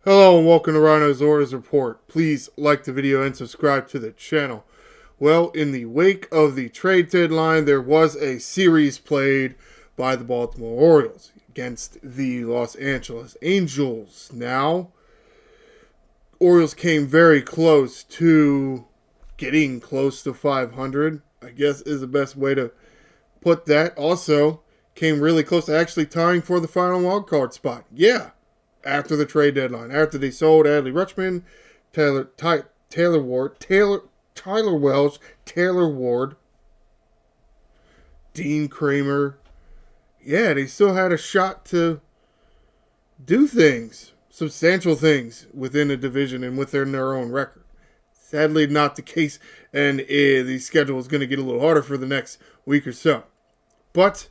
Hello and welcome to Ryno's Orioles Report. Please like the video and subscribe to the channel. Well, in the wake of the trade deadline, there was a series played by the Baltimore Orioles against the Los Angeles Angels. Now, Orioles came very close to getting close to 500, I guess is the best way to put that. Also, came really close to actually tying for the final wildcard spot. Yeah. After the trade deadline, after they sold Adley Rutschman, Tyler Welsh, Taylor Ward, Dean Kramer, yeah, they still had a shot to do things, substantial things within the division and within their own record. Sadly, not the case, and the schedule is going to get a little harder for the next week or so. But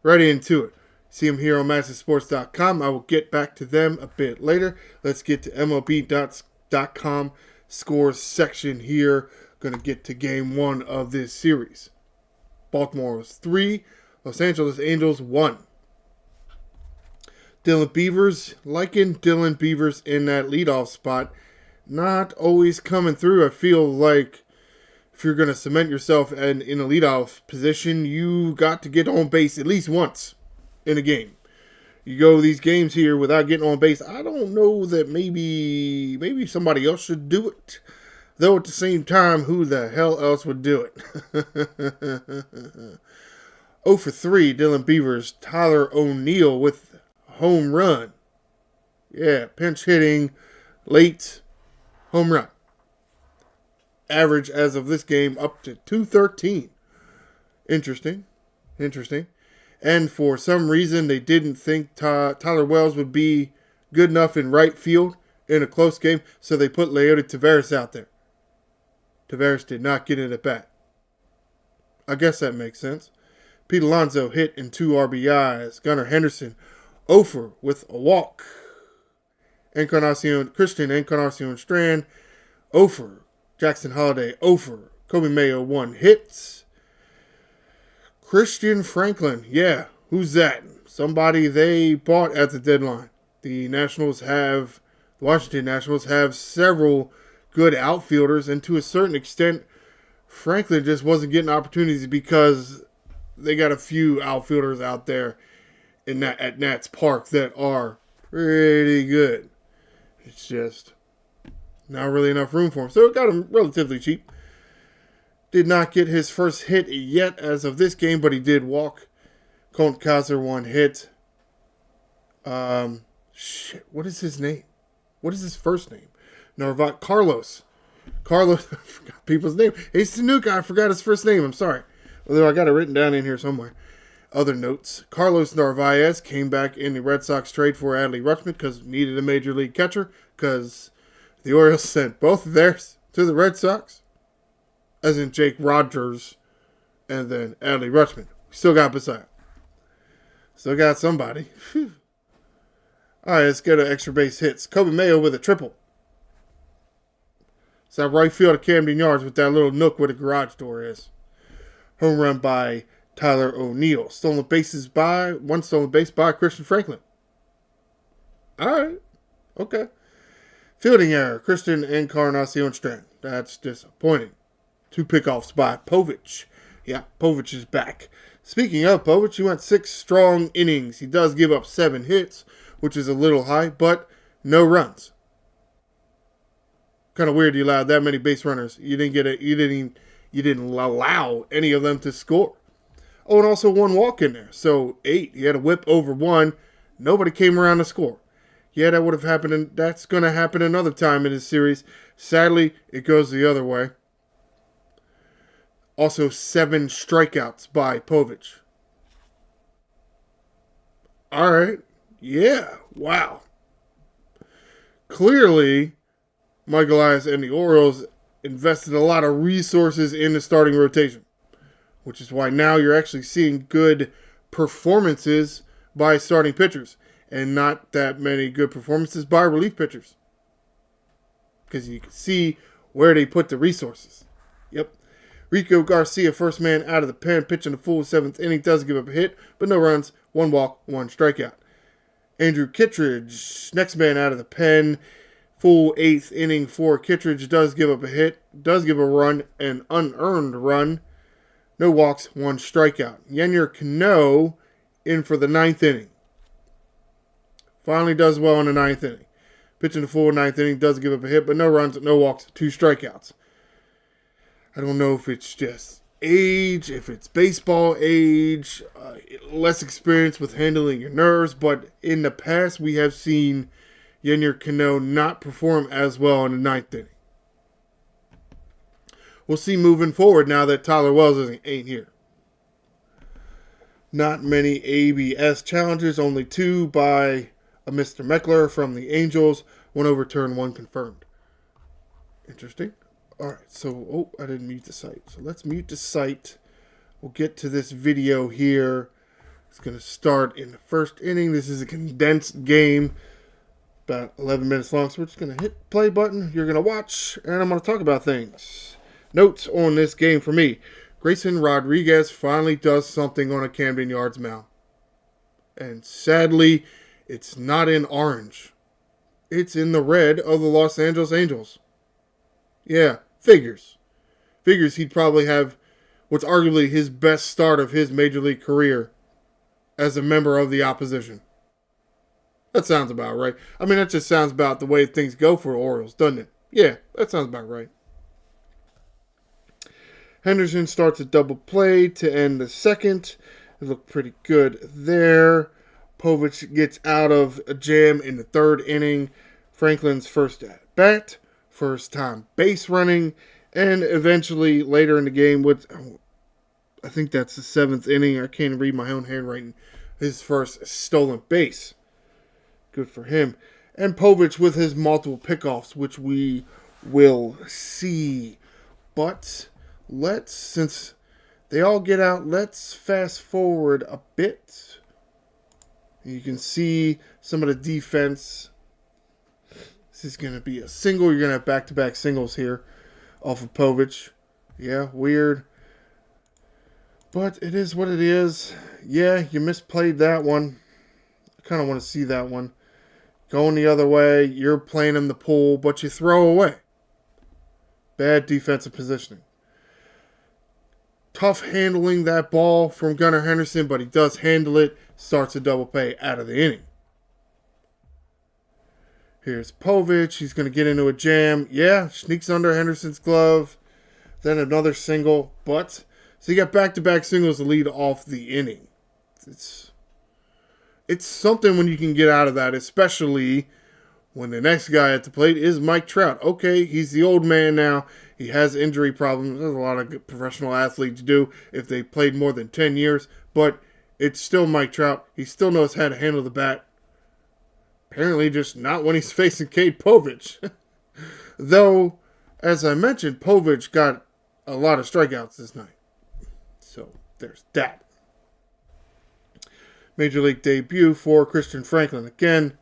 right into it. See them here on MasterSports.com. I will get back to them a bit later. Let's get to MLB.com scores section here. Going to get to game one of this series. Baltimore was 3, Los Angeles Angels 1. Dylan Beavers, liking Dylan Beavers in that leadoff spot. Not always coming through. I feel like if you're going to cement yourself in a leadoff position, you got to get on base at least once in a game. You go these games here without getting on base. I don't know that maybe somebody else should do it. Though at the same time, who the hell else would do it? 0 for 3, Dylan Beavers. Tyler O'Neill with a home run. Yeah, pinch hitting, late home run. Average as of this game up to 213. Interesting. And for some reason, they didn't think Tyler Wells would be good enough in right field in a close game, so they put Leody Taveras out there. Taveras did not get it at bat. I guess that makes sense. Pete Alonso hit in 2 RBIs. Gunnar Henderson 0 for with a walk. Christian Encarnacion Strand 0 for. Jackson Holliday 0 for. Kobe Mayo 1 hit. Christian Franklin, yeah, who's that? Somebody they bought at the deadline. The Washington Nationals have several good outfielders, and to a certain extent, Franklin just wasn't getting opportunities because they got a few outfielders out there at Nats Park that are pretty good. It's just not really enough room for him, so it got him relatively cheap. Did not get his first hit yet as of this game, but he did walk. Colton Kaiser 1 hit. What is his name? What is his first name? Carlos. I forgot people's name. He's the new guy. I forgot his first name. I'm sorry. Although I got it written down in here somewhere. Other notes. Carlos Narvaez came back in the Red Sox trade for Adley Rutschman because needed a major league catcher because the Orioles sent both of theirs to the Red Sox. As in Jake Rogers and then Adley Rutschman. Still got beside. Still got somebody. Whew. All right, let's get to extra base hits. Kobe Mayo with a triple. It's that right field of Camden Yards with that little nook where the garage door is. Home run by Tyler O'Neill. One stolen base by Christian Franklin. All right. Okay. Fielding error. Christian Encarnacion Strand. That's disappointing. 2 pickoffs by Povich. Yeah, Povich is back. Speaking of Povich, he went 6 strong innings. He does give up 7 hits, which is a little high, but no runs. Kind of weird you allowed that many base runners. You didn't allow any of them to score. Oh, and also 1 walk in there. So 8. He had a whip over 1. Nobody came around to score. Yeah, that would have happened, and that's going to happen another time in this series. Sadly, it goes the other way. Also 7 strikeouts by Povich. All right. Yeah. Wow. Clearly, Mike Elias and the Orioles invested a lot of resources in the starting rotation, which is why now you're actually seeing good performances by starting pitchers and not that many good performances by relief pitchers. Because you can see where they put the resources. Yep. Rico Garcia, first man out of the pen, pitching the full 7th inning, does give up a hit, but no runs, 1 walk, 1 strikeout. Andrew Kittredge, next man out of the pen. Full 8th inning for Kittredge. Does give up a hit. Does give a run. An unearned run. No walks. 1 strikeout. Yennier Cano in for the 9th inning. Finally does well in the 9th inning. Pitching the full 9th inning. Does give up a hit, but no runs, no walks, 2 strikeouts. I don't know if it's just age, if it's baseball age, less experience with handling your nerves, but in the past we have seen Yennier Cano not perform as well in the 9th inning. We'll see moving forward now that Tyler Wells ain't here. Not many ABS challenges, only 2 by a Mr. Meckler from the Angels. 1 overturned, 1 confirmed. Interesting. Alright, so, I didn't mute the site. So let's mute the site. We'll get to this video here. It's going to start in the 1st inning. This is a condensed game, about 11 minutes long. So we're just going to hit the play button. You're going to watch, and I'm going to talk about things. Notes on this game for me. Grayson Rodriguez finally does something on a Camden Yards mound. And sadly, it's not in orange. It's in the red of the Los Angeles Angels. Yeah, figures. Figures he'd probably have what's arguably his best start of his major league career as a member of the opposition. That sounds about right. I mean, that just sounds about the way things go for the Orioles, doesn't it? Yeah, that sounds about right. Henderson starts a double play to end the 2nd. It looked pretty good there. Povich gets out of a jam in the 3rd inning. Franklin's first at bat. First time base running, and eventually later in the game I think that's the 7th inning. I can't read my own handwriting. His first stolen base. Good for him. And Povich with his multiple pickoffs, which we will see. But since they all get out, let's fast forward a bit. You can see some of the defense. This is going to be a single. You're going to have back-to-back singles here off of Povich. Yeah, weird. But it is what it is. Yeah, you misplayed that one. I kind of want to see that one. Going the other way, you're playing him the pull, but you throw away. Bad defensive positioning. Tough handling that ball from Gunnar Henderson, but he does handle it. Starts a double play out of the inning. Here's Povich. He's going to get into a jam. Yeah, sneaks under Henderson's glove. Then another single. So you got back-to-back singles to lead off the inning. It's something when you can get out of that, especially when the next guy at the plate is Mike Trout. Okay, he's the old man now. He has injury problems. There's a lot of professional athletes do if they played more than 10 years. But it's still Mike Trout. He still knows how to handle the bat. Apparently just not when he's facing Cade Povich. Though, as I mentioned, Povich got a lot of strikeouts this night. So, there's that. Major League debut for Christian Franklin. Again,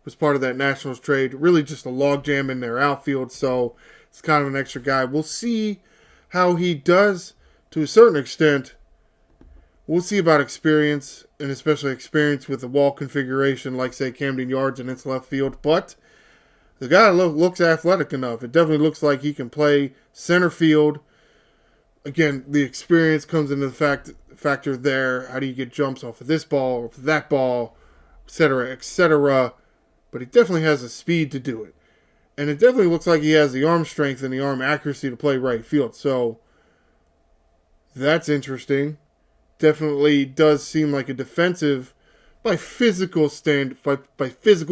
was part of that Nationals trade. Really just a logjam in their outfield, so it's kind of an extra guy. We'll see how he does to a certain extent. We'll see about experience, and especially experience with the wall configuration, like, say, Camden Yards and its left field. But the guy looks athletic enough. It definitely looks like he can play center field. Again, the experience comes into the factor there. How do you get jumps off of this ball, off of that ball, etc., etc. But he definitely has the speed to do it. And it definitely looks like he has the arm strength and the arm accuracy to play right field. So, that's interesting. Definitely does seem like a defensive, by physical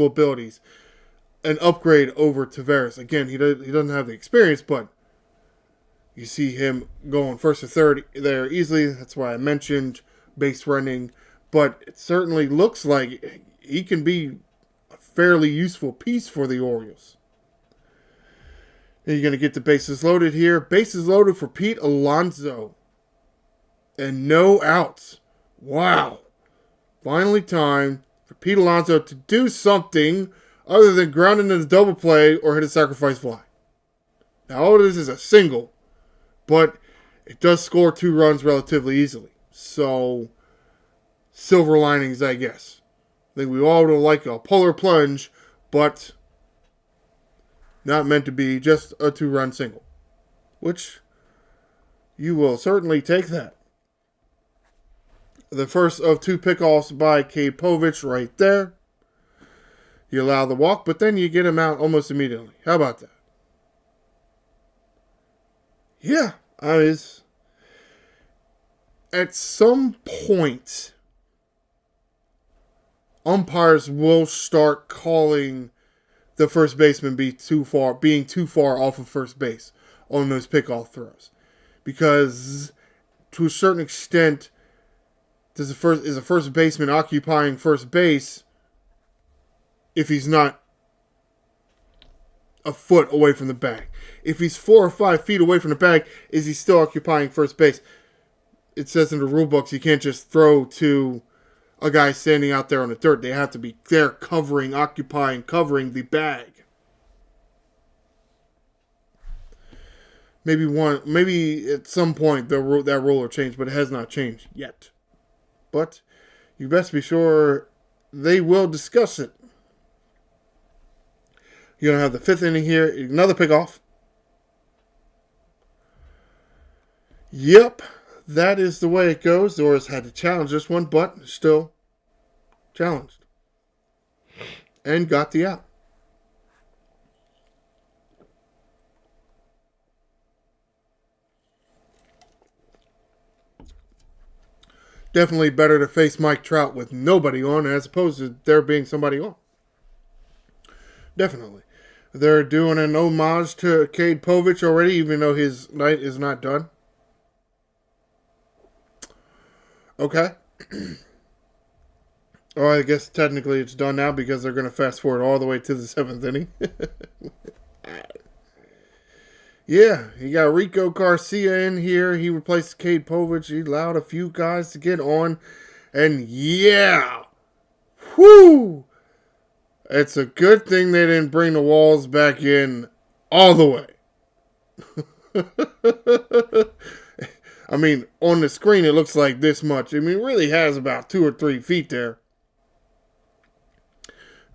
abilities, an upgrade over Taveras. Again, he doesn't have the experience, but you see him going first to third there easily. That's why I mentioned base running. But it certainly looks like he can be a fairly useful piece for the Orioles. And you're going to get the bases loaded here. Bases loaded for Pete Alonso. And no outs. Wow. Finally time for Pete Alonso to do something other than ground into the double play or hit a sacrifice fly. Now all it is a single, but it does score 2 runs relatively easily. So, silver linings, I guess. think we all would like a polar plunge, but not meant to be, just a 2-run single. Which you will certainly take that. The first of 2 pickoffs by Cade Povich right there. You allow the walk, but then you get him out almost immediately. How about that? Yeah, at some point, umpires will start calling the first baseman being too far off of first base on those pickoff throws, because to a certain extent, is a first baseman occupying first base if he's not a foot away from the bag? If he's 4 or 5 feet away from the bag, is he still occupying first base? It says in the rule books you can't just throw to a guy standing out there on the dirt. They have to be there covering the bag. Maybe at some point that rule will change, but it has not changed yet. But you best be sure they will discuss it. You're going to have the 5th inning here. Another pickoff. Yep, that is the way it goes. The Orioles had to challenge this one, but still challenged. And got the out. Definitely better to face Mike Trout with nobody on as opposed to there being somebody on. Definitely. They're doing an homage to Cade Povich already, even though his night is not done. Okay. Oh, I guess technically it's done now because they're going to fast forward all the way to the 7th inning. Yeah, you got Rico Garcia in here. He replaced Cade Povich. He allowed a few guys to get on. And yeah. Whoo! It's a good thing they didn't bring the walls back in all the way. I mean, on the screen it looks like this much. I mean, it really has about 2 or 3 feet there.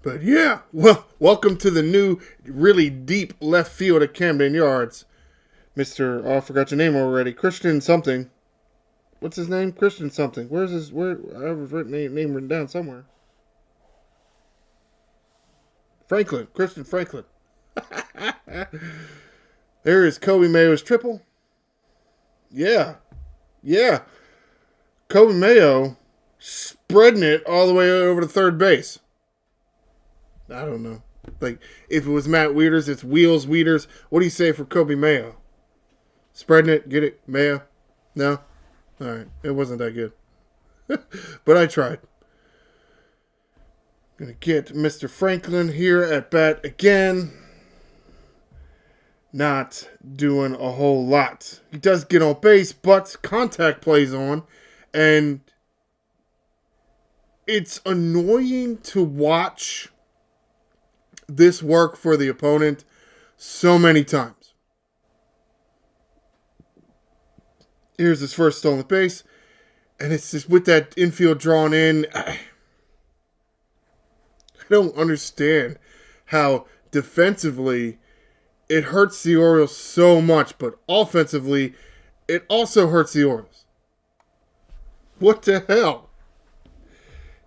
But yeah, well, welcome to the new, really deep left field at Camden Yards. I forgot your name already. Christian something. What's his name? Christian something. I have his name written down somewhere. Christian Franklin. There is Kobe Mayo's triple. Yeah. Kobe Mayo spreading it all the way over to third base. I don't know. Like, if it was Matt Wieters, it's Wheels Wieters. What do you say for Kobe Mayo? Spreading it, get it, Mayo? No? Alright, it wasn't that good. But I tried. Gonna get Mr. Franklin here at bat again. Not doing a whole lot. He does get on base, but contact plays on. And it's annoying to watch this work for the opponent so many times. Here's his first stolen base. And it's just with that infield drawn in. I don't understand how defensively it hurts the Orioles so much, but offensively it also hurts the Orioles. What the hell?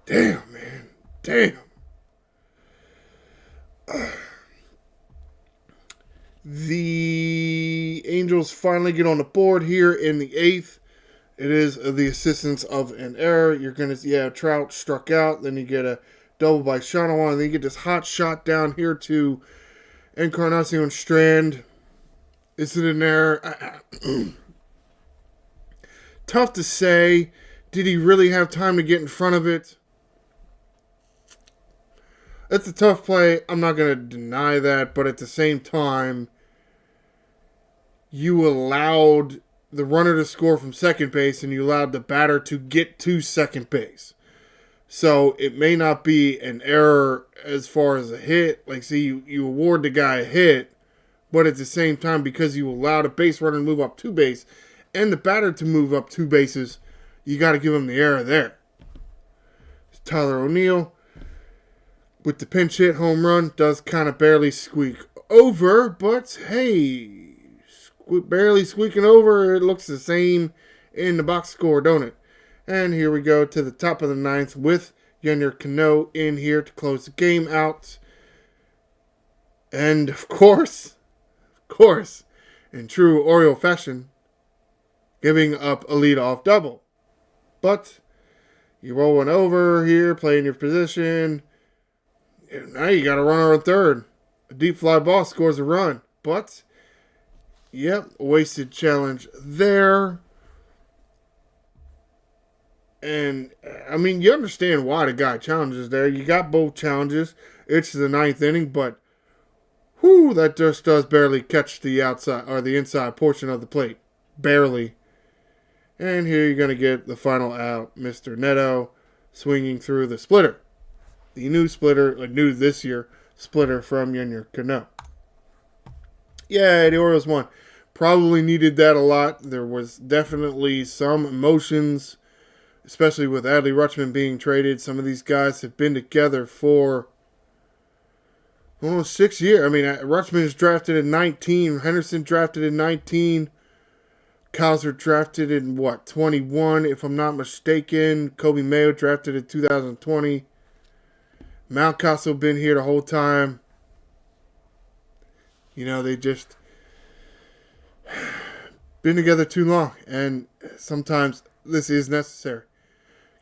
Damn, man. Damn. The Angels finally get on the board here in the 8th. It is the assistance of an error. You're going to, Trout struck out. Then you get a double by Shanawan. And then you get this hot shot down here to Encarnacion Strand. Is it an error? Tough to say. Did he really have time to get in front of it? It's a tough play. I'm not going to deny that. But at the same time, you allowed the runner to score from second base and you allowed the batter to get to second base. So it may not be an error as far as a hit. Like, see, you award the guy a hit, but at the same time, because you allowed a base runner to move up 2 bases and the batter to move up 2 bases, you got to give him the error there. Tyler O'Neill with the pinch hit home run. Does kind of barely squeak over, but hey, barely squeaking over. It looks the same in the box score, don't it? And here we go to the top of the ninth with Yennier Cano in here to close the game out. And of course, in true Oriole fashion, giving up a leadoff double. But you roll one over here, playing your position. Now you got a runner on third. A deep fly ball scores a run. But, yep, a wasted challenge there. And, I mean, you understand why the guy challenges there. You got both challenges. It's the ninth inning, but whew, that just does barely catch the outside or the inside portion of the plate. Barely. And here you're going to get the final out. Mr. Neto swinging through the splitter. The new splitter, new this year, splitter from Yennier Cano. Yeah, the Orioles won. Probably needed that a lot. There was definitely some emotions, especially with Adley Rutschman being traded. Some of these guys have been together for almost 6 years. I mean, Rutschman is drafted in 19. Henderson drafted in 19. Kaiser drafted in, 21, if I'm not mistaken. Kobe Mayo drafted in 2020. Mountcastle been here the whole time. You know, they just been together too long. And sometimes this is necessary.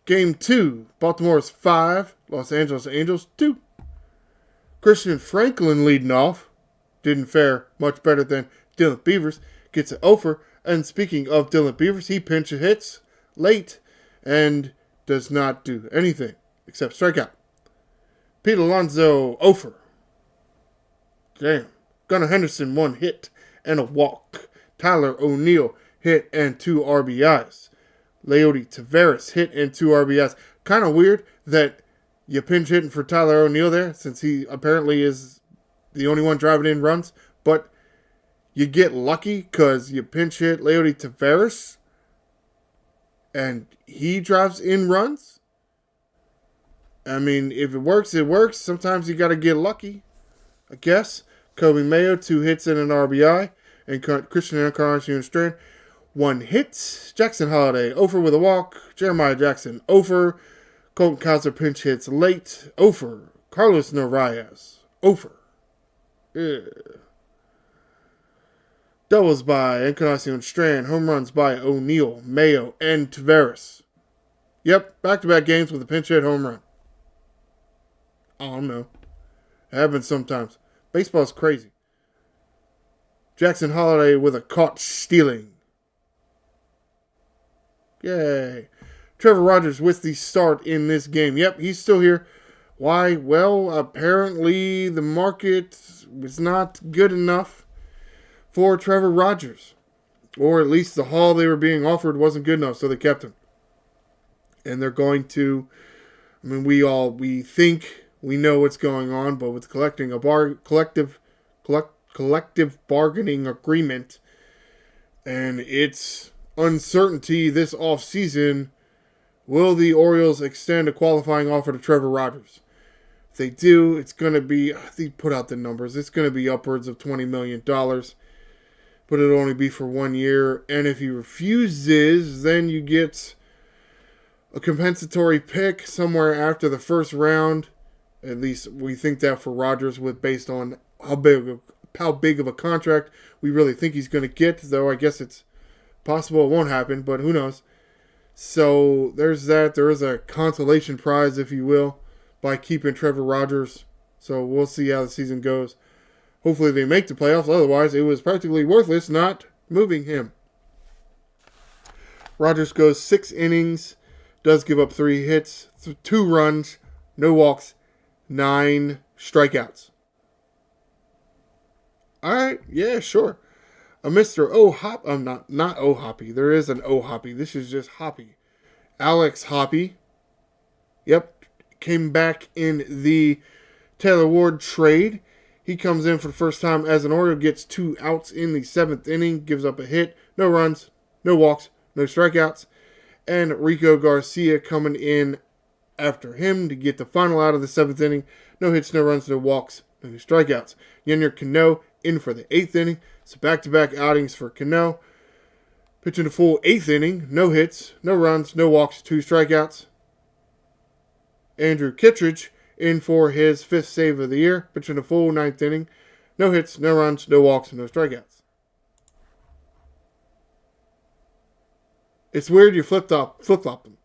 Game 2. Baltimore's 5. Los Angeles Angels 2. Christian Franklin leading off. Didn't fare much better than Dylan Beavers. Gets an offer. And speaking of Dylan Beavers, he pinch hits late and does not do anything except strike out. Pete Alonso, offer. Damn. Gunnar Henderson, 1 hit and a walk. Tyler O'Neill, hit and 2 RBIs. Leody Taveras, hit and 2 RBIs. Kind of weird that you pinch hitting for Tyler O'Neill there, since he apparently is the only one driving in runs. But you get lucky because you pinch hit Leody Taveras and he drives in runs. I mean, if it works, it works. Sometimes you got to get lucky, I guess. Kobe Mayo, 2 hits and an RBI. And Christian Encarnacion Strand, 1 hit. Jackson Holiday, over with a walk. Jeremiah Jackson, over. Colton Kaiser pinch hits late. Over. Carlos Narvaez, over. Yeah. Doubles by Encarnacion Strand. Home runs by O'Neill, Mayo, and Taveras. Yep, back-to-back games with a pinch hit home run. I don't know. It happens sometimes. Baseball's crazy. Jackson Holiday with a caught stealing. Yay. Trevor Rogers with the start in this game. Yep, he's still here. Why? Well, apparently the market was not good enough for Trevor Rogers. Or at least the haul they were being offered wasn't good enough, so they kept him. And they're going to, I mean, we think we know what's going on, but with collecting a collective bargaining agreement and its uncertainty this offseason, will the Orioles extend a qualifying offer to Trevor Rogers? If they do, it's going to be, they put out the numbers, it's going to be upwards of $20 million, but it'll only be for 1 year. And if he refuses, then you get a compensatory pick somewhere after the first round. At least we think that for Rogers, based on how big of a contract we really think he's going to get. Though I guess it's possible it won't happen, but who knows. So there's that. There is a consolation prize, if you will, by keeping Trevor Rogers. So we'll see how the season goes. Hopefully they make the playoffs. Otherwise, it was practically worthless not moving him. Rogers goes 6 innings, does give up 3 hits, 2 runs, no walks, 9 strikeouts. All right, yeah, sure. A Mr. not O'Hoppy. There is an O'Hoppy. This is just Hoppy. Alex Hoppy. Yep, came back in the Taylor Ward trade. He comes in for the first time as an Oriole, gets 2 outs in the 7th inning, gives up a hit, no runs, no walks, no strikeouts. And Rico Garcia coming in after him to get the final out of the 7th inning. No hits, no runs, no walks, no strikeouts. Yennier Cano in for the 8th inning. So back-to-back outings for Cano. Pitching the full 8th inning. No hits, no runs, no walks, 2 strikeouts. Andrew Kittredge in for his 5th save of the year. Pitching the full 9th inning. No hits, no runs, no walks, no strikeouts. It's weird you flip-flop them.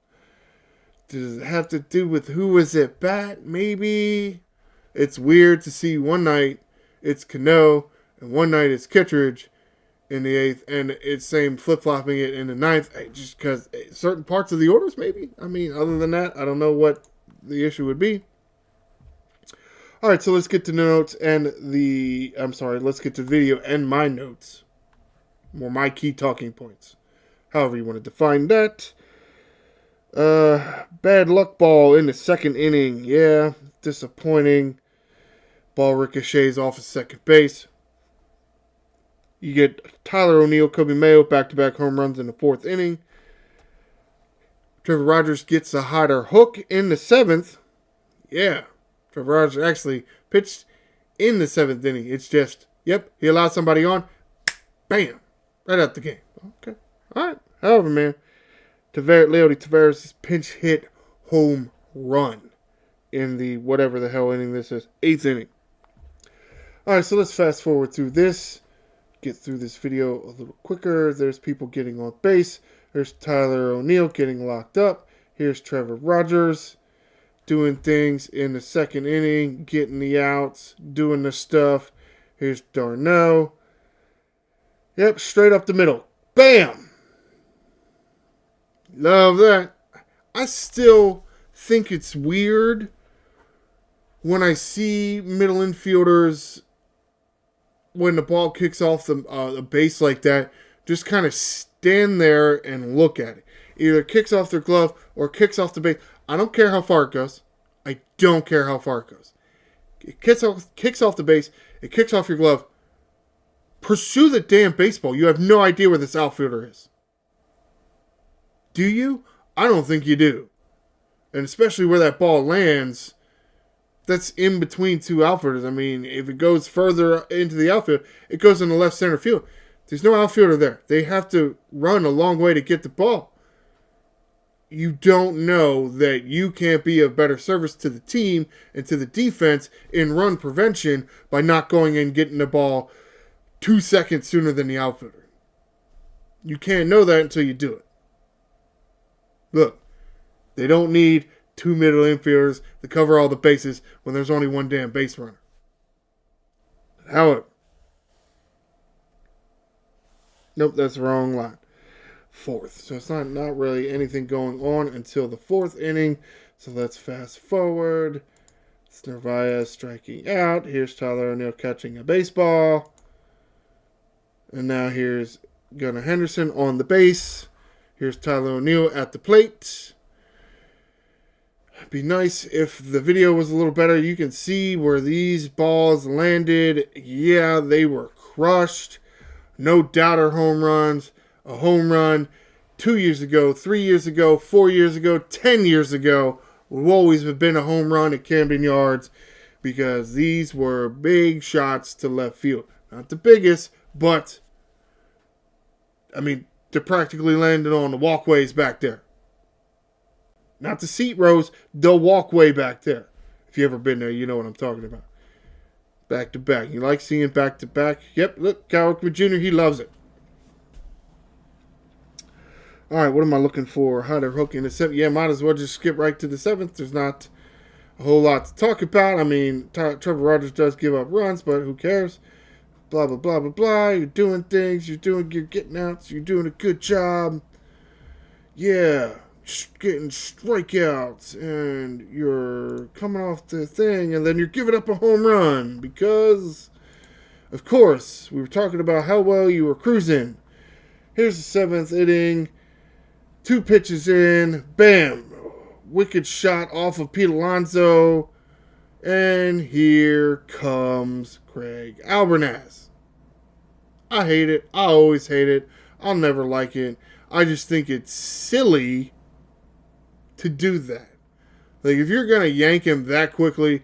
Does it have to do with who was at bat? Maybe. It's weird to see one night it's Cano and one night it's Kittredge in the 8th, and it's same flip-flopping it in the 9th, just because certain parts of the orders, maybe. I mean, other than that, I don't know what the issue would be. All right, so let's get to the notes and let's get to video and my notes. Or my key talking points. However you want to define that. Bad luck ball in the 2nd inning. Yeah, disappointing. Ball ricochets off of second base. You get Tyler O'Neill, Kobe Mayo, back-to-back home runs in the 4th inning. Trevor Rogers gets a hotter hook in the 7th. Yeah, Trevor Rogers actually pitched in the 7th inning. It's just, yep, he allowed somebody on. Bam! Right out the game. Okay. All right. However, man, Leody Taveras' pinch hit home run in the whatever the hell inning this is, 8th inning. All right, so let's fast forward through this. Get through this video a little quicker. There's people getting on base. There's Tyler O'Neill getting locked up. Here's Trevor Rogers doing things in the 2nd inning, getting the outs, doing the stuff. Here's d'Arnaud. Yep, straight up the middle. Bam! Love that. I still think it's weird when I see middle infielders, when the ball kicks off the base like that, just kind of stand there and look at it. Either kicks off their glove or kicks off the base. I don't care how far it goes. I don't care how far it goes. It kicks off the base. It kicks off your glove. Pursue the damn baseball. You have no idea where this outfielder is. Do you? I don't think you do. And especially where that ball lands, that's in between 2 outfielders. I mean, if it goes further into the outfield, it goes in the left center field. There's no outfielder there. They have to run a long way to get the ball. You don't know that you can't be of better service to the team and to the defense in run prevention by not going and getting the ball 2 seconds sooner than the outfielder. You can't know that until you do it. Look, they don't need 2 middle infielders to cover all the bases when there's only 1 damn base runner. However, nope, that's the wrong line. 4th. So it's not really anything going on until the 4th inning. So let's fast forward. It's Narvaez striking out. Here's Tyler O'Neill catching a baseball. And now here's Gunnar Henderson on the base. Here's Tyler O'Neill at the plate. It'd be nice if the video was a little better. You can see where these balls landed. Yeah, they were crushed. No doubter home runs. A home run 2 years ago, 3 years ago, 4 years ago, 10 years ago would always have been a home run at Camden Yards because these were big shots to left field. Not the biggest, but, I mean, they're practically landing on the walkways back there. Not the seat rows, the walkway back there. If you've ever been there, you know what I'm talking about. Back to back. You like seeing back to back? Yep, look, Cal Ripken Jr., he loves it. All right, what am I looking for? How they're hooking the 7th. Yeah, might as well just skip right to the 7th. There's not a whole lot to talk about. I mean, Trevor Rogers does give up runs, but who cares? Blah, blah, blah, blah, blah. You're doing things. You're getting outs. You're doing a good job. Yeah, getting strikeouts. And you're coming off the thing. And then you're giving up a home run. Because, of course, we were talking about how well you were cruising. Here's the 7th inning. 2 pitches in. Bam. Wicked shot off of Pete Alonso. And here comes Craig Albernaz. I hate it. I always hate it. I'll never like it. I just think it's silly to do that. Like, if you're going to yank him that quickly,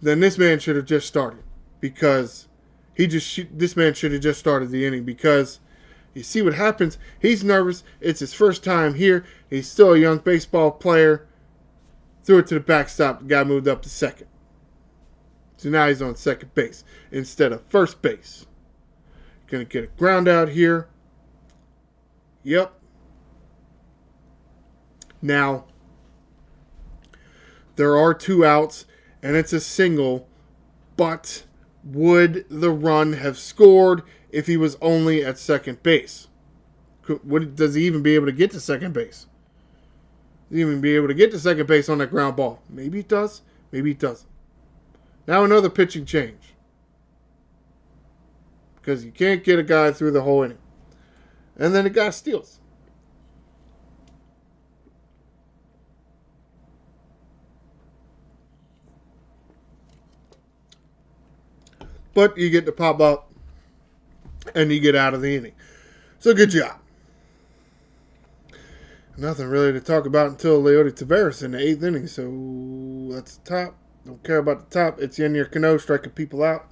then this man should have just started. Because this man should have just started the inning. Because you see what happens. He's nervous. It's his first time here. He's still a young baseball player. Threw it to the backstop. The guy moved up to second. So now he's on second base instead of first base. Going to get a ground out here. Yep. Now, there are 2 outs, and it's a single, but would the run have scored if he was only at second base? Does he even be able to get to second base? Does he even be able to get to second base on that ground ball? Maybe he does, maybe he doesn't. Now another pitching change. Because you can't get a guy through the whole inning. And then the guy steals. But you get to pop up and you get out of the inning. So good job. Nothing really to talk about until Leody Taveras in the 8th inning. So that's the top. Don't care about the top. It's Yennier Cano striking people out.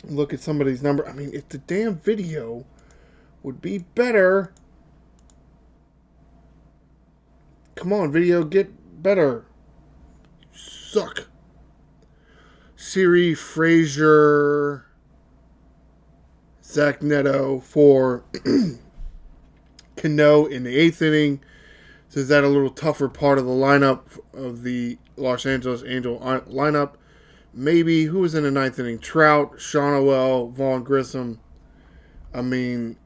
Look at some of these numbers. I mean, if the damn video would be better. Come on, video, get better. You suck. Siri, Frazier, Zach Neto for Cano in the 8th inning. So is that a little tougher part of the lineup of the Los Angeles Angel lineup? Maybe. Who was in the 9th inning? Trout, Shonowell, Vaughn Grissom. I mean,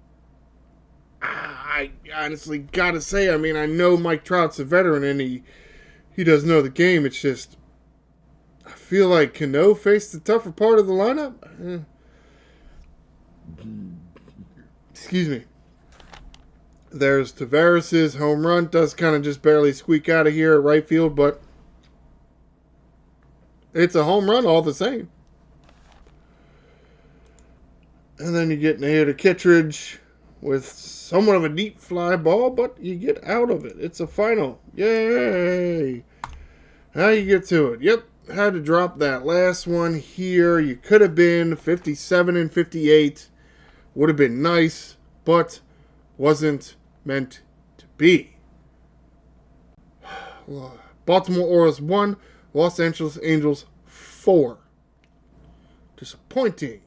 I honestly got to say, I mean, I know Mike Trout's a veteran and he does know the game. It's just, I feel like Cano faced the tougher part of the lineup. Excuse me. There's Taveras' home run. Does kind of just barely squeak out of here at right field, but it's a home run all the same. And then you get Nader Kittredge with somewhat of a deep fly ball, but you get out of it. It's a final. Yay! How you get to it? Yep, had to drop that last one here. You could have been 57 and 58. Would have been nice, but wasn't meant to be. Baltimore Orioles 1, Los Angeles Angels 4. Disappointing.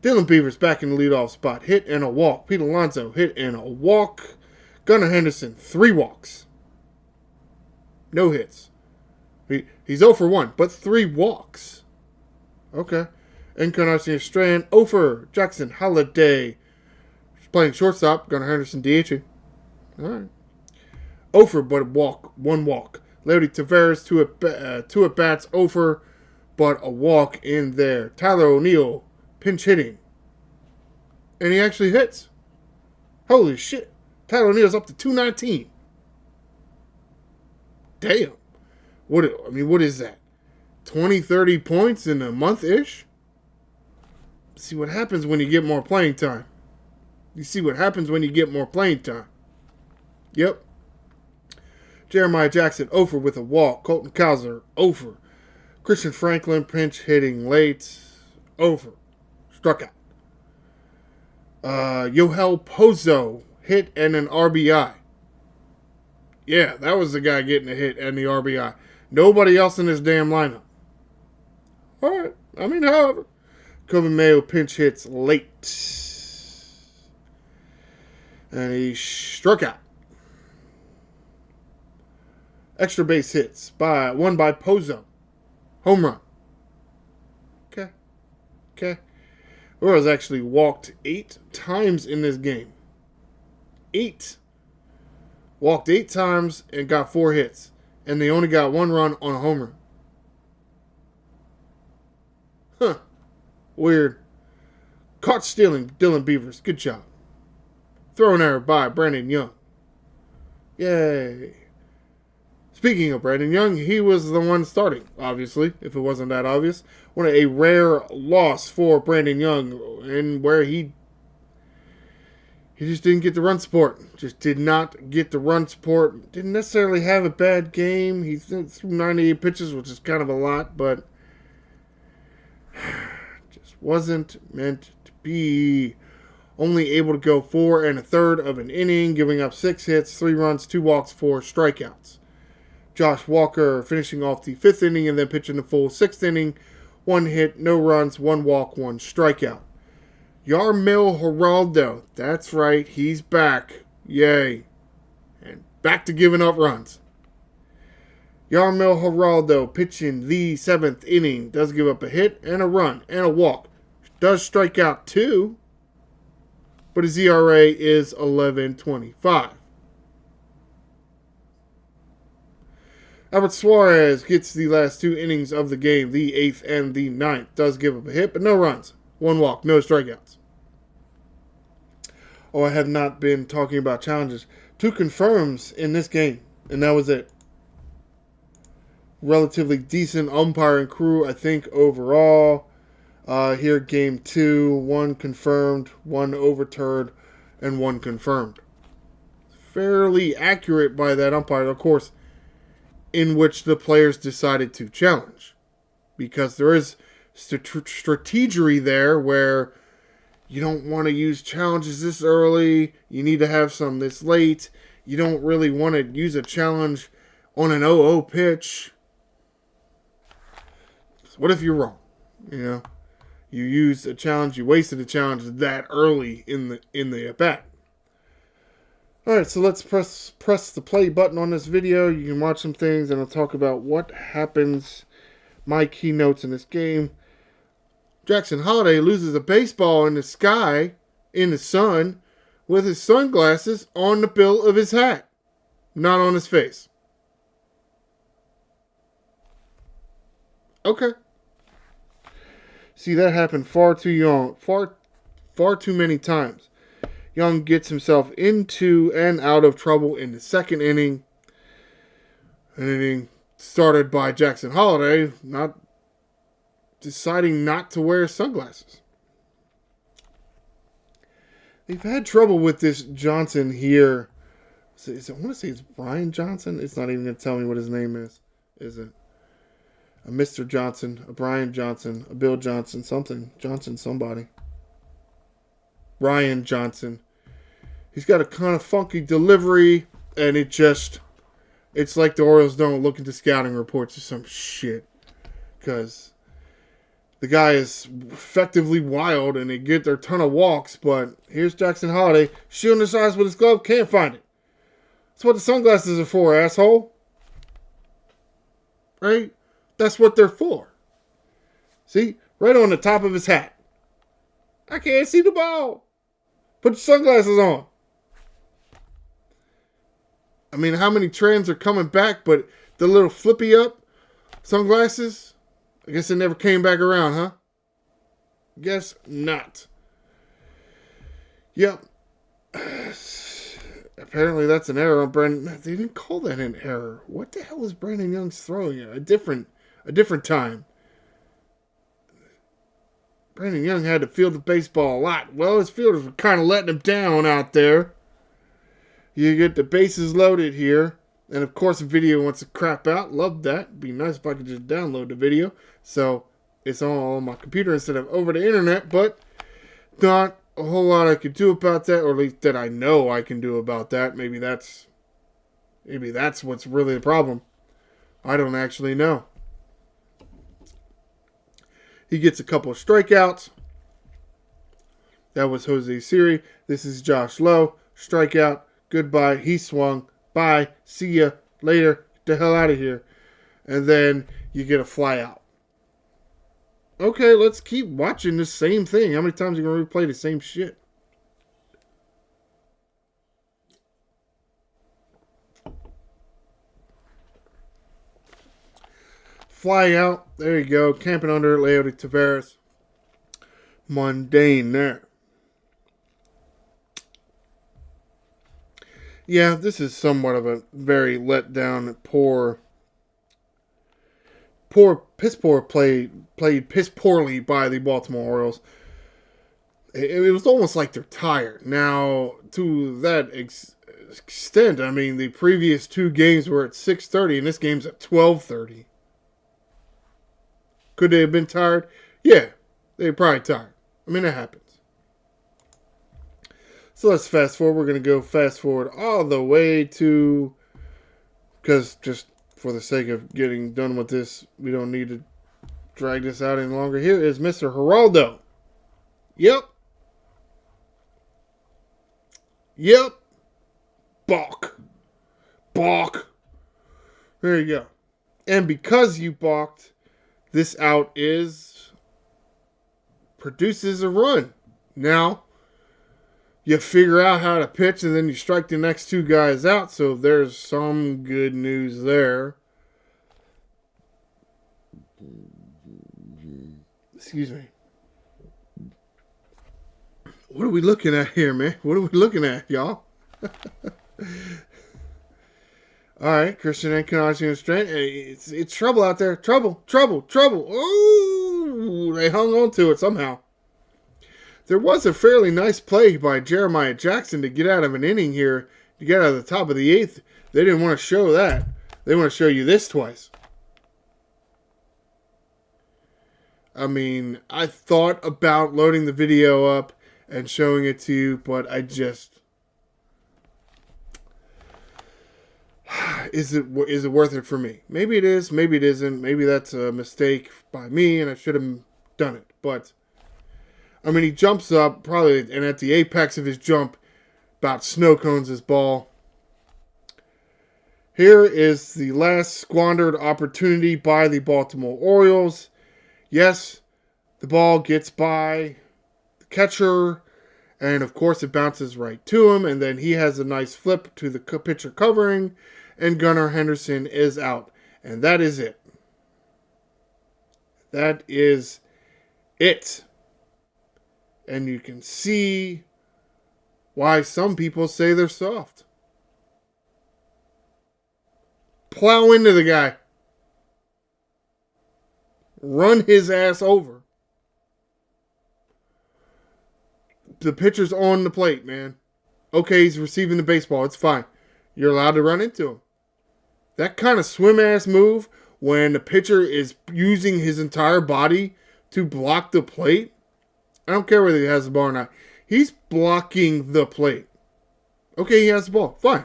Dylan Beavers back in the leadoff spot. Hit and a walk. Pete Alonso hit and a walk. Gunnar Henderson 3 walks. No hits. He's 0 for 1, but 3 walks. Okay. Encarnacion Strand 0 for Jackson Holiday. Playing shortstop. Gunnar Henderson DHing. All right. 0 for, but a walk. 1 walk. Leody Taveras 2 at bats. 0 for, but a walk in there. Tyler O'Neill pinch hitting. And he actually hits. Holy shit. Tyler O'Neill's up to 219. Damn. What is that? 20, 30 points in a month-ish? See what happens when you get more playing time. You see what happens when you get more playing time. Yep. Jeremiah Jackson, 0 for with a walk. Colton Cowser, 0 for. Christian Franklin, pinch hitting late. 0 for. Struck out. Yoel Pozo, hit and an RBI. Yeah, that was the guy getting a hit and the RBI. Nobody else in this damn lineup. All right. I mean, however, Coben Mayo pinch hits late. And he struck out. Extra base hits. One by Pozo. Home run. Okay. Orioles actually walked 8 times in this game. 8. Walked 8 times and got 4 hits. And they only got 1 run on a home run. Huh. Weird. Caught stealing, Dylan Beavers. Good job. Thrown error by Brandon Young. Yay. Speaking of Brandon Young, he was the one starting, obviously, if it wasn't that obvious. What a rare loss for Brandon Young, and where he He just didn't get the run support. Just did not get the run support. Didn't necessarily have a bad game. He threw 98 pitches, which is kind of a lot, but just wasn't meant to be. Only able to go 4 1/3 of an inning, giving up 6 hits, 3 runs, 2 walks, 4 strikeouts. Josh Walker finishing off the 5th inning and then pitching the full 6th inning. 1 hit, no runs, 1 walk, 1 strikeout. Yarmil Geraldo, that's right, he's back. Yay. And back to giving up runs. Yarmil Geraldo pitching the 7th inning. Does give up a hit and a run and a walk. Does strike out 2. But his ERA is 11.25. Albert Suarez gets the last 2 innings of the game, the 8th and the 9th. Does give up a hit, but no runs. 1 walk, no strikeouts. Oh, I have not been talking about challenges. 2 confirms in this game, and that was it. Relatively decent umpiring crew, I think, overall. Here, game 2, 1 confirmed, 1 overturned, and 1 confirmed. Fairly accurate by that umpire, of course, in which the players decided to challenge. Because there is strategery there where you don't want to use challenges this early. You need to have some this late. You don't really want to use a challenge on an 0-0 pitch. So what if you're wrong? You know, you used a challenge, you wasted a challenge that early in the at bat. All right, so let's press the play button on this video. You can watch some things, and I'll talk about what happens. My keynotes in this game. Jackson Holliday loses a baseball in the sky, in the sun, with his sunglasses on the bill of his hat, not on his face. Okay. See, that happened far too many times. Young gets himself into and out of trouble in the 2nd inning. An inning started by Jackson Holliday deciding not to wear sunglasses. They've had trouble with this Johnson here. I want to say it's Brian Johnson. It's not even going to tell me what his name is it? A Mr. Johnson, a Brian Johnson, a Bill Johnson, something. Johnson somebody. Ryan Johnson. He's got a kind of funky delivery, and it's like the Orioles don't look into scouting reports or some shit. Because the guy is effectively wild, and they get their ton of walks, but here's Jackson Holliday shooting his eyes with his glove, can't find it. That's what the sunglasses are for, asshole. Right? That's what they're for. See? Right on the top of his hat. I can't see the ball. Put your sunglasses on. I mean, how many trends are coming back, but the little flippy up sunglasses, I guess they never came back around, huh? Guess not. Yep. Apparently that's an error on Brandon. They didn't call that an error. What the hell was Brandon Young's throwing at? A different time. Brandon Young had to field the baseball a lot. Well, his fielders were kind of letting him down out there. You get the bases loaded here. And, of course, the video wants to crap out. Love that. It'd be nice if I could just download the video. So, it's all on my computer instead of over the internet. But not a whole lot I could do about that. Or at least that I know I can do about that. Maybe that's what's really the problem. I don't actually know. He gets a couple of strikeouts. That was Jose Siri. This is Josh Lowe. Strikeout. Goodbye. He swung. Bye. See ya. Later. Get the hell out of here. And then you get a fly out. Okay, let's keep watching the same thing. How many times are you going to replay the same shit? Fly out. There you go. Camping under Leody Taveras. Mundane there. Yeah, this is somewhat of a very let down, piss poor played piss poorly by the Baltimore Orioles. it was almost like they're tired. Now, to that extent, I mean, the previous two games were at 6:30, and this game's at 12:30. Could they have been tired? Yeah, they were probably tired. I mean, that happens. So let's fast forward. We're going to go fast forward all the way to, because just for the sake of getting done with this, we don't need to drag this out any longer. Here is Mr. Geraldo. Yep. Balk. There you go. And because you balked, this out produces a run. Now, you figure out how to pitch, and then you strike the next two guys out. So there's some good news there. Excuse me. What are we looking at here, man? What are we looking at, y'all? All right, Christian Encarnacion strength. It's trouble out there. Trouble. Ooh, they hung on to it somehow. There was a fairly nice play by Jeremiah Jackson to get out of an inning here, to get out of the top of the eighth. They didn't want to show that. They want to show you this twice. I mean, I thought about loading the video up and showing it to you, but I just... Is it worth it for me? Maybe it is, maybe it isn't. Maybe that's a mistake by me and I should have done it. But, I mean, he jumps up probably, and at the apex of his jump, about snow cones his ball. Here is the last squandered opportunity by the Baltimore Orioles. Yes, the ball gets by the catcher, and of course it bounces right to him, and then he has a nice flip to the pitcher covering, and Gunnar Henderson is out. And that is it. That is it. And you can see why some people say they're soft. Plow into the guy. Run his ass over. The pitcher's on the plate, man. Okay, he's receiving the baseball. It's fine. You're allowed to run into him. That kind of swim-ass move when the pitcher is using his entire body to block the plate. I don't care whether he has the ball or not. He's blocking the plate. Okay, he has the ball. Fine.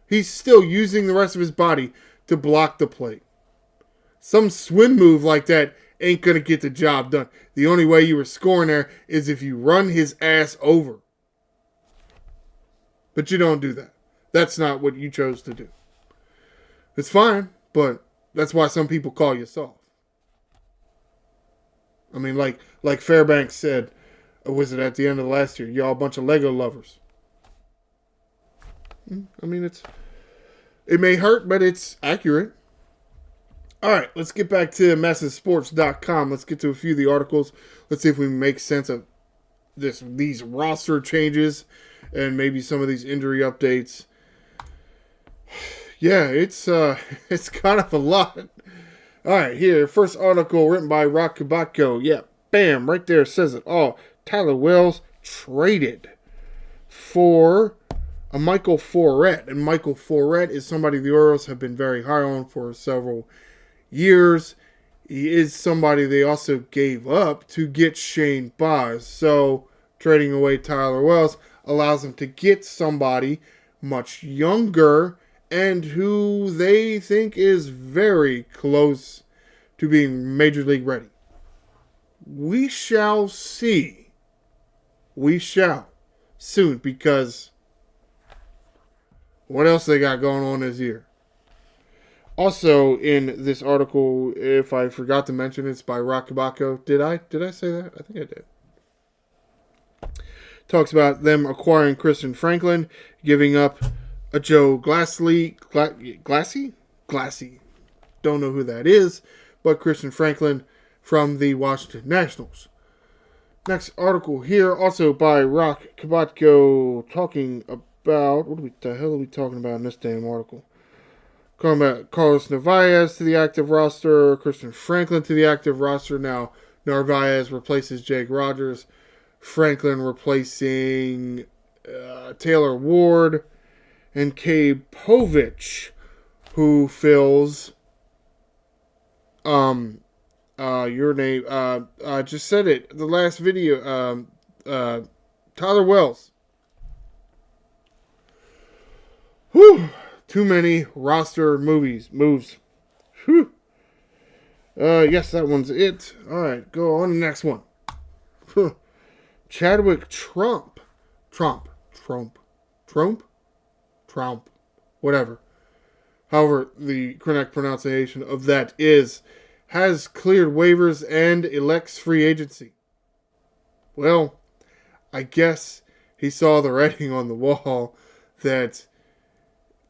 He's still using the rest of his body to block the plate. Some swim move like that ain't going to get the job done. The only way you were scoring there is if you run his ass over. But you don't do that. That's not what you chose to do. It's fine, but that's why some people call you soft. I mean, like Fairbanks said, or was it at the end of last year? Y'all a bunch of Lego lovers. I mean, it may hurt, but it's accurate. All right, let's get back to MassiveSports.com. Let's get to a few of the articles. Let's see if we can make sense of these roster changes and maybe some of these injury updates. Yeah, it's kind of a lot. All right, here, first article written by Rock Kubatko. Yeah, bam, right there says it all. Tyler Wells traded for a Michael Forret. And Michael Forret is somebody the Orioles have been very high on for several years. He is somebody they also gave up to get Shane Baz. So trading away Tyler Wells allows them to get somebody much younger and who they think is very close to being Major League ready. We shall see. We shall soon, because what else they got going on this year? Also, in this article, if I forgot to mention, it's by Rock Kubatko. Did I say that? I think I did. Talks about them acquiring Christian Franklin, giving up a Joe Glassy? Don't know who that is, but Christian Franklin from the Washington Nationals. Next article here, also by Rock Kubatko, talking about, what the hell are we talking about in this damn article? Talking about Carlos Narvaez to the active roster, Christian Franklin to the active roster. Now, Narvaez replaces Jake Rogers Franklin replacing Taylor Ward, and Cade Povich, who fills your name. I just said it. The last video. Tyler Wells. Whew. Too many roster moves. Whew. Yes, that one's it. All right, go on to the next one. Chadwick Trump, whatever. However, the correct pronunciation of that is, has cleared waivers and elects free agency. Well, I guess he saw the writing on the wall that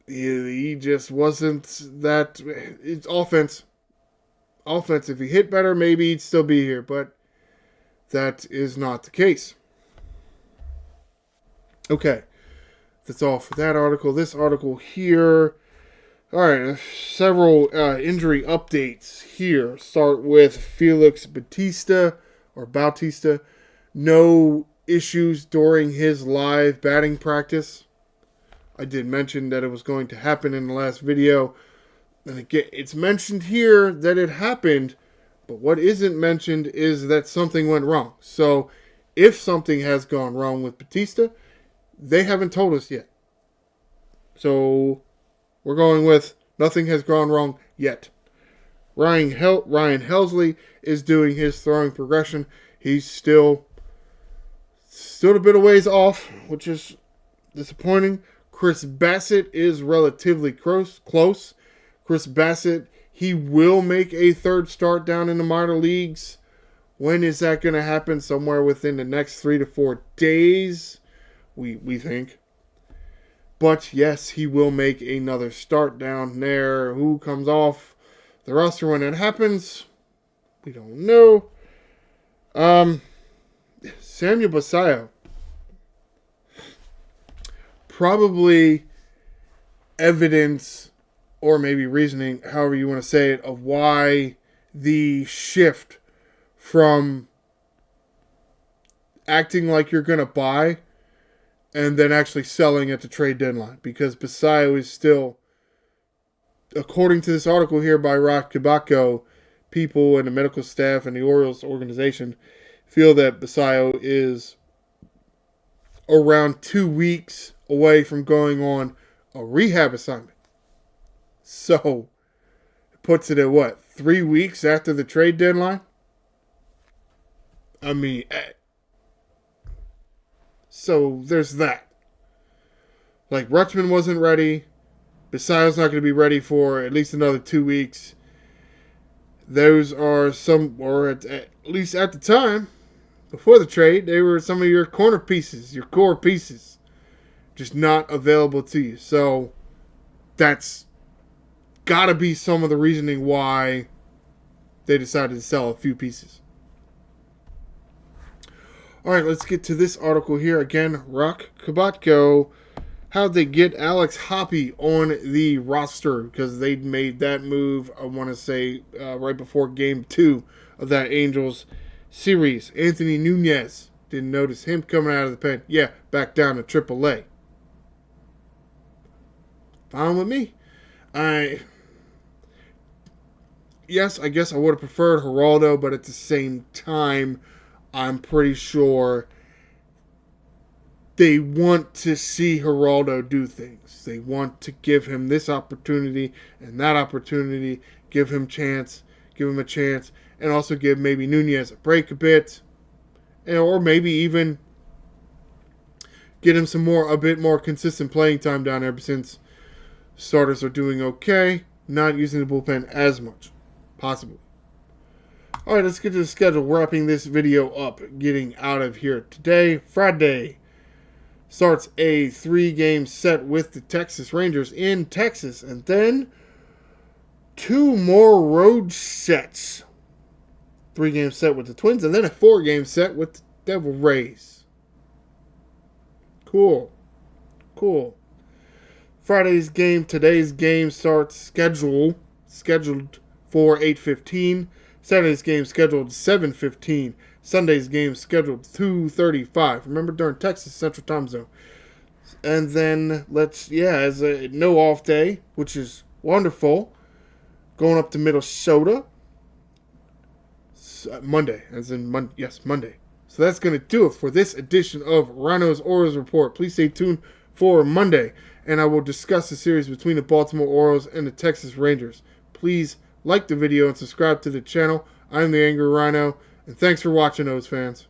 he just wasn't that. It's offense. If he hit better, maybe he'd still be here, but that is not the case. Okay, that's all for that article. This article here. All right, several injury updates here. Start with Felix Bautista. No issues during his live batting practice. I did mention that it was going to happen in the last video. And again, it's mentioned here that it happened, but what isn't mentioned is that something went wrong. So, if something has gone wrong with Bautista, they haven't told us yet. So, we're going with nothing has gone wrong yet. Ryan Helsley is doing his throwing progression. He's still a bit of ways off, which is disappointing. Chris Bassett is relatively close. Chris Bassett, he will make a third start down in the minor leagues. When is that going to happen? Somewhere within the next 3 to 4 days, we think. But yes, he will make another start down there. Who comes off the roster when that happens? We don't know. Samuel Basallo. Probably evidence, or maybe reasoning, however you want to say it, of why the shift from acting like you're going to buy and then actually selling at the trade deadline. Because Basallo is still, according to this article here by Rock Kabako, people and the medical staff and the Orioles organization feel that Basallo is around 2 weeks away from going on a rehab assignment. So, it puts it at 3 weeks after the trade deadline? I mean, so there's that. Like, Rutschman wasn't ready. Basallo's not going to be ready for at least another 2 weeks. Those are some, or at least at the time, before the trade, they were some of your corner pieces, your core pieces, just not available to you. So, that's got to be some of the reasoning why they decided to sell a few pieces. All right, let's get to this article here. Again, Rock Kabatko. How'd they get Alex Hoppe on the roster? Because they made that move, I want to say, right before Game 2 of that Angels series. Anthony Nunez. Didn't notice him coming out of the pen. Yeah, back down to AAA. Fine with me. Yes, I guess I would have preferred Geraldo, but at the same time, I'm pretty sure they want to see Geraldo do things. They want to give him this opportunity and that opportunity, give him a chance, and also give maybe Nunez a break a bit, or maybe even get him a bit more consistent playing time down there, since starters are doing okay, not using the bullpen as much, possibly. All right, let's get to the schedule. Wrapping this video up, getting out of here today. Friday starts a 3-game set with the Texas Rangers in Texas, and then 2 more road sets. 3-game set with the Twins, and then a 4-game set with the Devil Rays. Cool. Friday's game, today's game starts scheduled for 8:15. Saturday's game scheduled 7:15. Sunday's game scheduled 2:35. Remember, during Texas Central Time Zone. And then as a no off day, which is wonderful. Going up to Minnesota. Monday, as in Monday. So that's going to do it for this edition of Ryno's Orioles Report. Please stay tuned for Monday, and I will discuss the series between the Baltimore Orioles and the Texas Rangers. Please like the video and subscribe to the channel. I'm the Angry Ryno, and thanks for watching, O's fans.